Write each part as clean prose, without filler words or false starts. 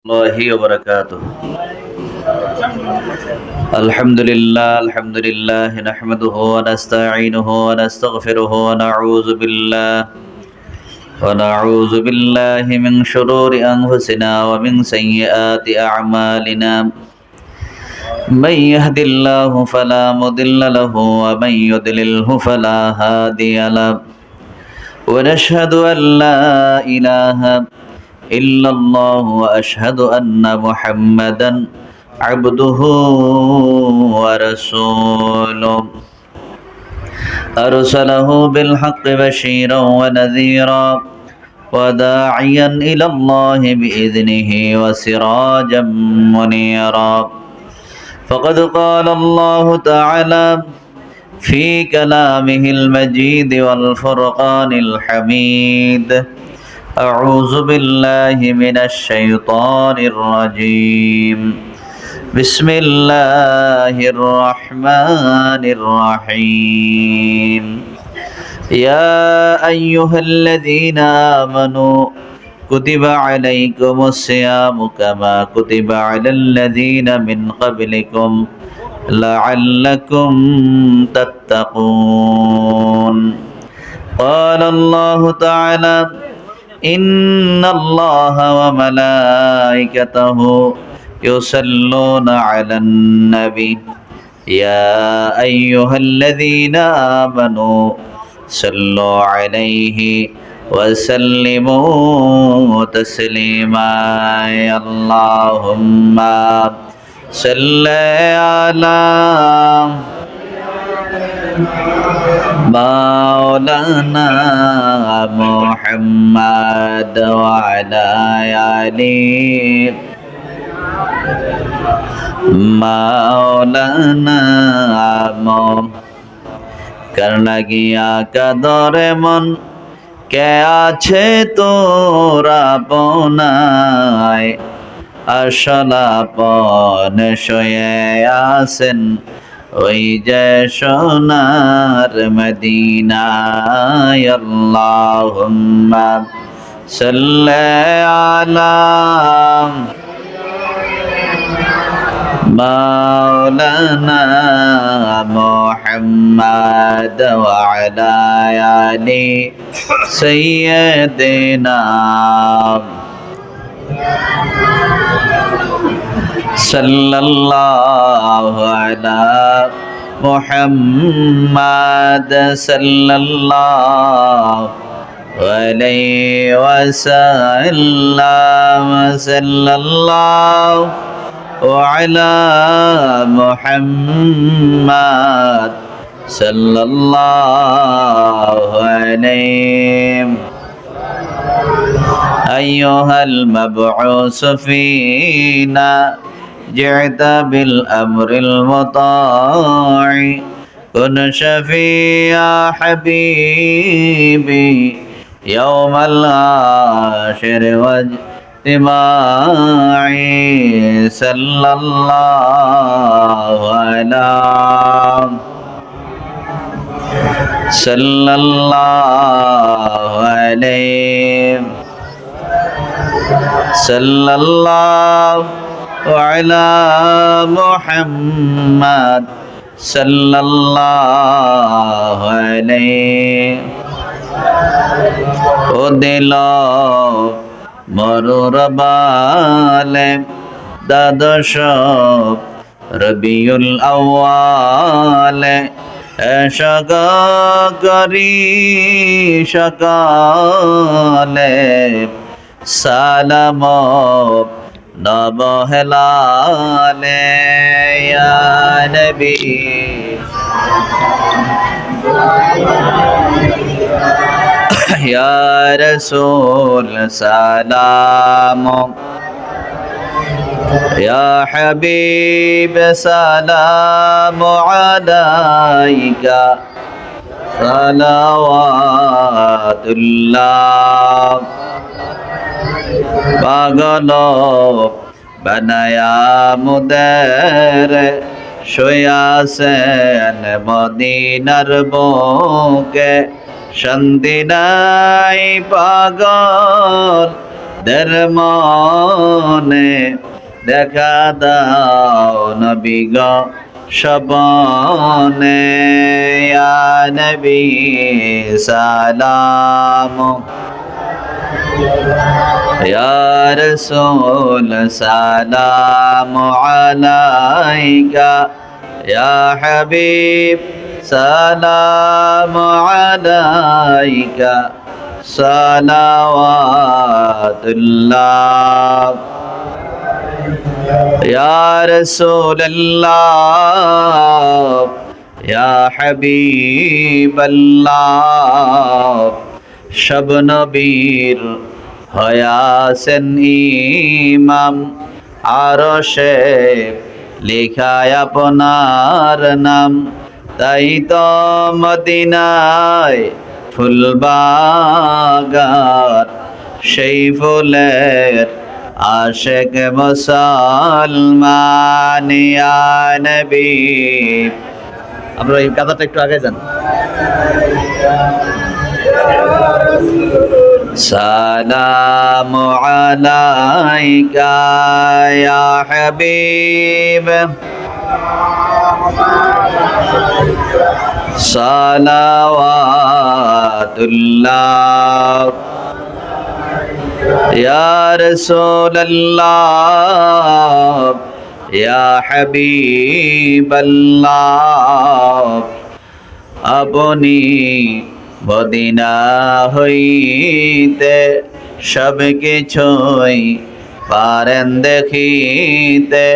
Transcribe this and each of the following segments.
الله وبركاته. الحمد لله نحمده ونستعينه ونستغفره ونعوذ بالله من شرور أنفسنا ومن سيئات أعمالنا. من يهد الله فلا مضل له ومن يضلله فلا هادي له. ونشهد أن لا إله إلا الله وأشهد أن محمدا عبده ورسوله. أرسله بالحق بشيرا ونذيرا وداعيا إلى الله بإذنه وسراجا منيرا. فقد قال الله تعالى في كلامه المجيد والفرقان الحميد: أعوذ بالله من الشيطان الرجيم. بسم الله الرحمن الرحيم. يا أيها الذين آمنوا كتب عليكم الصيام كما كتب على الذين من قبلكم لعلكم تتقون. قال الله تعالى: إن الله وملائكته يصلون على النبي يا أيها الذين آمنوا صلوا عليه وسلموا تسليما. اللهم صل على مولانا محمد وعلى آله مولانا কার লাগিয়া কাদরে মন কে আছে তোরা বনায় আসলাপন শয়ে আসেন ওই যে সোনার মদিনায়। আল্লাহুম্মা সাল্লি আলা মাওলানা মুহাম্মদ ওয়া আলা আলি সাইয়্যিদিনা সাল্লাল্লাহু আলা মুহাম্মদ সাল্লাল্লাহু আলাইহি ওয়াসাল্লাম সাল্লাল্লাহু আলা মুহাম্মদ সাল্লাল্লাহু আলাইহি আইয়ুহাল মাবউস ফীনা جئت بالأمر المطاع كن شفيع حبيبي يوم العاشر واجتماعي. صلى الله عليه صلى الله وعلى محمد صلى الله عليه. ও দিল মরুর বালে দ্বাদশ রবিউল আউয়ালে এশক করি সকালে সালাম নবহেলালে ইয়া নবী ইয়া রাসূল সালাম ইয়া হাবিব সালাম আলাইকা সালাওয়াতুল্লাহ। পাগল বানায়া মুদের শুয়াছেন মদিনার বুকে শান্তি নাই পাগল দের মনে দেখা দাও নবী গো স্বপনে ইয়া নবী সালাম ইয়া রাসূল সালাম আলাইকা ইয়া হাবিব সালাম আলাইকা সালাওয়াতুল্লাহ ইয়া রাসূলুল্লাহ ইয়া হাবিবাল্লাহ সব নবীর হয়াছেন ইমাম আরশে লেখায় আপনার নাম তাই তো মদিনায় ফুলবাগান সেই ফুলের আশেক মুসলমান ইয়া নবী আমরা এই কাতারটা একটু আগে যান সালামু আলাইকা ইয়া হাবিব সালাওয়াতুল্লাহ ইয়া রাসূলুল্লাহ ইয়া হাবিবাল্লাহ আপনি মদিনা হইতে সব কিছুই পারেন দেখিতে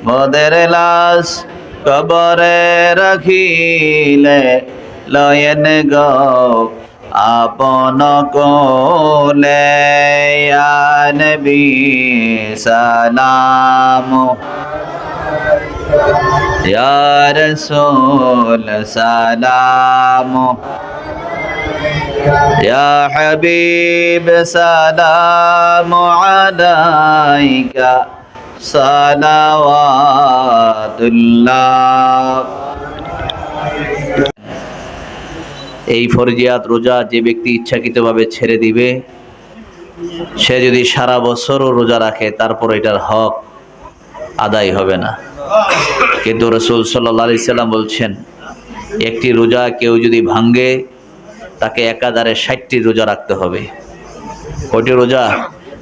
মোদের লাশ কবরে রাখিলে লয়েন গো আপন কোলে ইয়া নবী সালাম ইয়া রাসূল সালাম ইয়া হাবিব সালাম আলাইকা সালাওয়াতুল্লাহ এই ফরজিয়াত রোজা যে ব্যক্তি ইচ্ছাকৃতভাবে ছেড়ে দিবে সে যদি সারা বছরও রোজা রাখে তারপর এটার হক আদায় হবে না কিন্তু রাসূল সাল্লাল্লাহু আলাইহি সাল্লাম বলছেন একটি রোজা কেউ যদি ভাঙে তাকে একাধারে ৬০টি রোজা রাখতে হবে কয়টি রোজা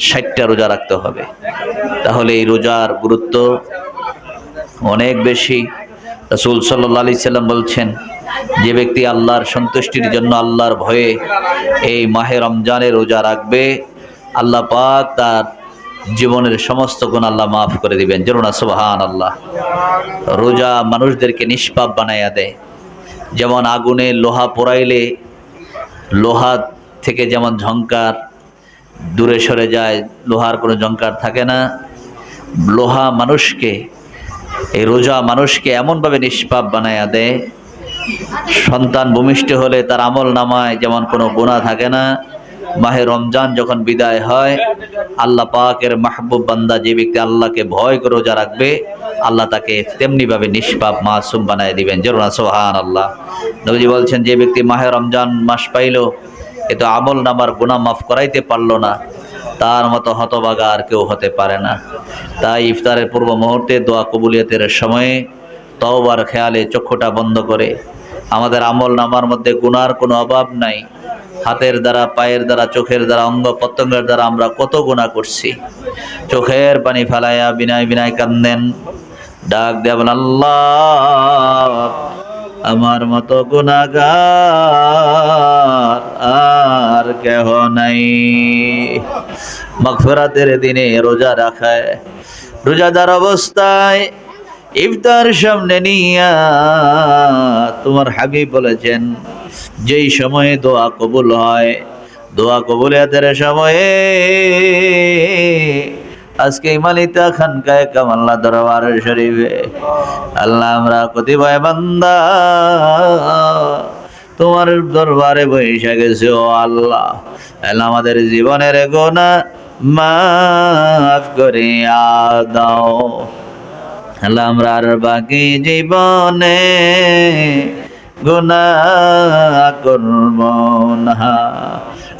৬০টা রোজা রাখতে হবে তাহলে এই রোজার গুরুত্ব অনেক বেশি রাসূল সাল্লাল্লাহু আলাইহি সাল্লাম বলছেন যে ব্যক্তি আল্লাহর সন্তুষ্টির জন্য আল্লাহর ভয়ে এই মাহে রমজানের রোজা রাখবে আল্লাহ পাক তার জীবনের সমস্ত গুনাহ আল্লাহ মাফ করে দিবেন জরুনা সুবহানাল্লাহ রোজা মানুষদেরকে নিষ্পাপ বানায়া দেয় যেমন আগুনে লোহা পোড়াইলে লোহা থেকে যেমন ঝংকার দূরে সরে যায় লোহার কোনো ঝংকার থাকে না লোহা মানুষকে এই রোজা মানুষকে এমনভাবে নিষ্পাপ বানায়া দেয় সন্তান ভূমিষ্ঠ হলে তার আমল নামায় যেমন কোনো গুনাহ থাকে না মাহে রমজান যখন বিদায় হয় আল্লাহ পাকের মাহবুব বান্দা যে ব্যক্তি আল্লাহকে ভয় করে রোজা রাখবে আল্লাহ তাকে তেমনি ভাবে নিষ্পাপ মাসুম বানায় দিবেন জরুনা সুবহানাল্লাহ নবীজি বলছেন যে ব্যক্তি মাহে রমজান মাস পাইল এতো আমল নামার গুনাহ মাফ করাইতে পারলো না তার মতো হতভাগা আর কেউ হতে পারে না তাই ইফতারের পূর্ব মুহূর্তে দোয়া কবুলিয়তের সময়ে তওবার খেয়ালে চক্ষুটা বন্ধ করে আমাদের আমল নামার মধ্যে গুনার কোনো অভাব নাই হাতের দ্বারা পায়ের দ্বারা চোখের দ্বারা অঙ্গ প্রত্যঙ্গের দ্বারা আমরা কত গুনাহ করছি চোখের পানি ফেলাইয়া বিনায় বিনায় কান্দেন ডাক দেবেন আল্লাহ আমার মতো গুনাহগার আর কেহ নাই মাগফিরাতের দিনে রোজা রাখায় রোজাদার অবস্থায় ইফতার সামনে নিয়া তোমার হাবিব বলেছেন যেই সময়ে দোয়া কবুল হয় দোয়া কবুলিয়াতের সময়ে আজকে মালিতা খানকায় কামাল্লা দরবার শরীফে আল্লাহ আমরা কতিপয় বান্দা তোমার দরবারে বসে গেছে ও আল্লাহ আল্লাহ আমাদের জীবনের গুনাহ মাফ করে দাও আল্লাহ আমরা আর বাকি জীবনে গুনাহ করব না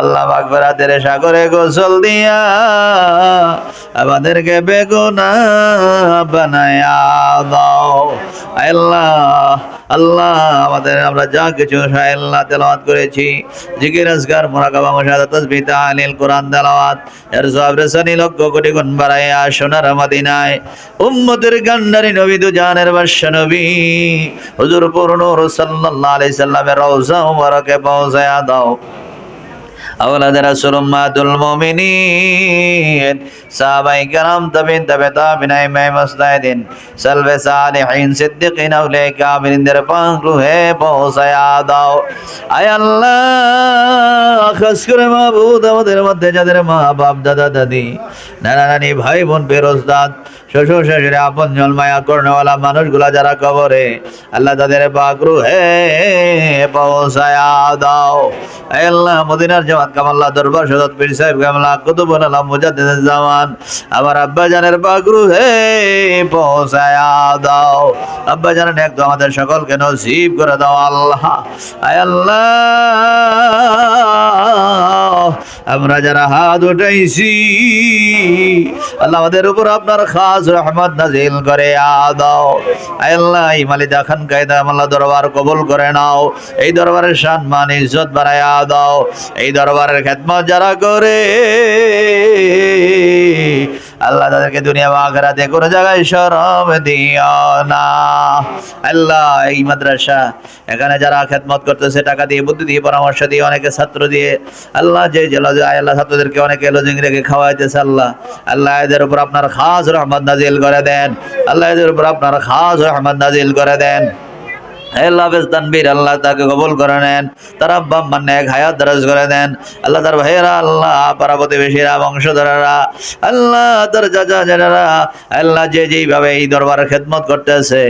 আল্লাহ মাগফিরাতের সাগরে গোসল দিয়া আমাদেরকে বেগুনাহ বানায়া দাও। আল্লাহ আল্লাহ আমাদের আমরা যা কিছু আল্লাহ তেলাওয়াত করেছি, জিকির আজকার মুরাকাবা মুশাহাদা তাসবিহ তাহলিল কোরআন তেলাওয়াত এর সওয়াব রেসানি লক্ষ কোটি গুণ বাড়াইয়া সোনার মদিনায় উম্মতের কান্ডারি নবী দু জানের বাদশা নবী হুজুর পুরনো সাল্লাল্লাহু আলাইহি সাল্লামের রওজা মুবারকে পৌঁছায়া দাও। আওলাদ রাসূল উম্মাতুল মুমিনিন সাহাবায়ে কেরাম তাবিন তাবিঈন ইমাম মুজতাহিদিন সালফে সালিহিন সিদ্দিকিন আউলিয়া কামিলিনদের পাক রুহে পৌঁছায়া দাও। আয় আল্লাহ খাস করে মাবুদ আমাদের মধ্যে যাদের মা বাপ দাদা দাদি নানা নানি ভাই বোন বেরোজদার শ্বশুর শাশুড়ি আপন জন মায়া করনেওয়ালা মানুষগুলা যারা কবরে, আল্লাহ তাদের পাক রুহে পৌঁছায়া দাও। আল্লাহ মদিনার জামাত কামাল্লাহ দরবার শরীয়ত পীর সাহেব কামলা কুতুবুল আলম মুজাদ্দিদুল জামান আমার আব্বা জানের পাক রুহে পৌঁছায়া দাও। আব্বা জানের একদম আমাদের সকলকে নসিব করে দাও আল্লাহ। আয় আল্লাহ আমরা যারা হাত উঠাইছি আল্লাহ আমাদের উপর আপনার খাস রহমত নাজিল করে দাও। আল্লাহ এই মালিদা খান কায়দা আল্লাহ দরবার কবুল করে নাও। এই দরবারের সম্মান ইজ্জত বাড়ায়া দাও। এই দরবারের খেদমত যারা করে আল্লাহ তাদেরকে দুনিয়া বা আখিরাতে কোনো জায়গায় শরম দিও না। আল্লাহ এই মাদ্রাসা এখানে যারা খেদমত করতেছে টাকা দিয়ে বুদ্ধি দিয়ে পরামর্শ দিয়ে অনেকে ছাত্র দিয়ে আল্লাহ যে আল্লাহ ছাত্রদেরকে অনেকে লজিং রেখে খাওয়াইতেছে আল্লাহ আল্লাহ এদের উপর আপনার খাস রহমত নাজিল করে দেন। আল্লাহ এদের উপর আপনার খাস রহমত নাজিল করে দেন। আল্লাহ হাফেজ তানবীর আল্লাহ তাকে কবুল করে নেন, তার আব্বা আম্মার নেক হায়াত দারাজ করে দেন। আল্লাহ তার ভাইয়েরা আল্লাহ পাড়া প্রতিবেশীরা বংশধরেরা আল্লাহ তার চাচা জেনেরা আল্লাহ যে যেইভাবে এই দরবারের খেদমত করতেছে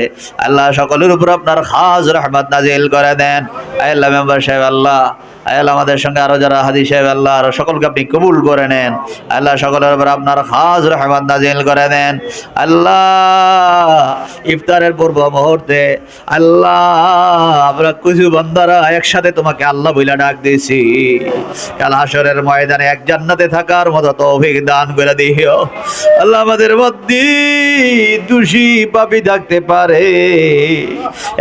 আল্লাহ সকলের উপর আপনার খাস রহমত নাজিল করে দেন। আল্লাহ মেম্বার সাহেব আল্লাহ আল্লাহ আমাদের সঙ্গে আরো যারা হাদি সাহেব আল্লাহ আরো সকলকে আপনি কবুল করে নেন। আল্লাহ সকলের উপর আপনার খাস রহমত নাজিল করে দেন। আল্লাহ ইফতারের পূর্ব মুহূর্তে আল্লাহ আমরা কিছু বান্দারা একসাথে তোমাকে আল্লাহ বইলা ডাক দিয়েছি, কাল হাসরের ময়দানে এক জান্নাতে থাকার মতো তৌফিক দান করে দিও। আল্লাহ আমাদের মধ্যে দোষী পাপী থাকতে পারে,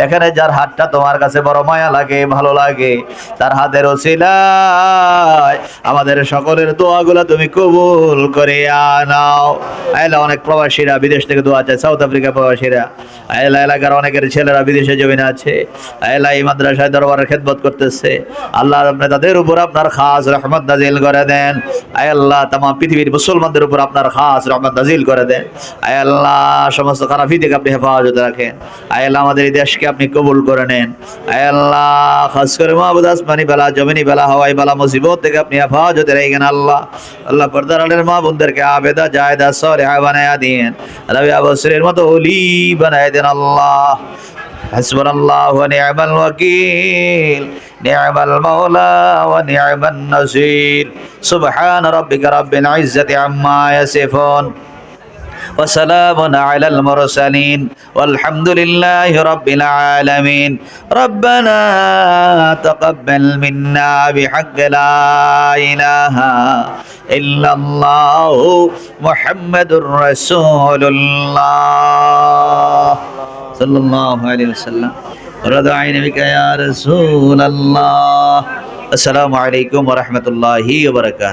এখানে যার হাতটা তোমার কাছে বড় মায়া লাগে ভালো লাগে তার হাতের ওসিলায় আমাদের সকলের দোয়াগুলো তুমি কবুল করে নাও। আল্লাহ অনেক প্রবাসীরা বিদেশ থেকে দোয়া চায়, সাউথ আফ্রিকা প্রবাসীরা আল্লাহ এলাকার অনেকের ছেলেরা বিদেশে জমিনে আছে আল্লাহ এই মাদ্রাসায় দরবারের খেদমত করতেছে আল্লাহ আপনি তাদের উপর আপনার খাস রহমত নাজিল করে দেন। আল্লাহ তামাম পৃথিবীর মুসলমানদের উপর আপনার খাস রহমত নাজিল করে দেন। আল্লাহ সমস্ত খারাপি থেকে আপনি হেফাজত রাখেন। আল্লাহ আমাদের এই দেশকে আপনি কবুল করে নেন। আল্লাহ খাস করে মাহবুদ আসমানি বেলা জমিনি বেলা হাওয়াই বেলা মুসিবত থেকে আপনি হেফাজতে রেখেন। আল্লাহ আল্লাহ পর্দার আলের মা বোনদেরকে আবেদা জায়দা সলিহা বানায়া দিন, রাবিয়া বসরের মতো ওলি বানায়া দেন। আল্লাহ হাসবুনাল্লাহু ওয়া নি'মাল ওয়াকিল নি'মাল মাওলা ওয়া নি'মান নাসির। সুবহান রাব্বিকা রাব্বিল ইজ্জাতি আম্মা ইয়াসিফুন ওয়া সালামুন আলাল মুরসালিন ওয়ালহামদুলিল্লাহি রাব্বিল আলামিন। রব্বানা তাকাব্বাল মিন্না বিহাক্কি লা ইলাহা ইল্লাল্লাহু মুহাম্মাদুর রাসূলুল্লাহ সাল্লাল্লাহু আলাইহি ওয়াসাল্লাম। রাদাইনা বিকা ইয়া রাসূলুল্লাহ। আসসালামু আলাইকুম ওয়া রাহমাতুল্লাহি ওয়া বারাকাতুহু।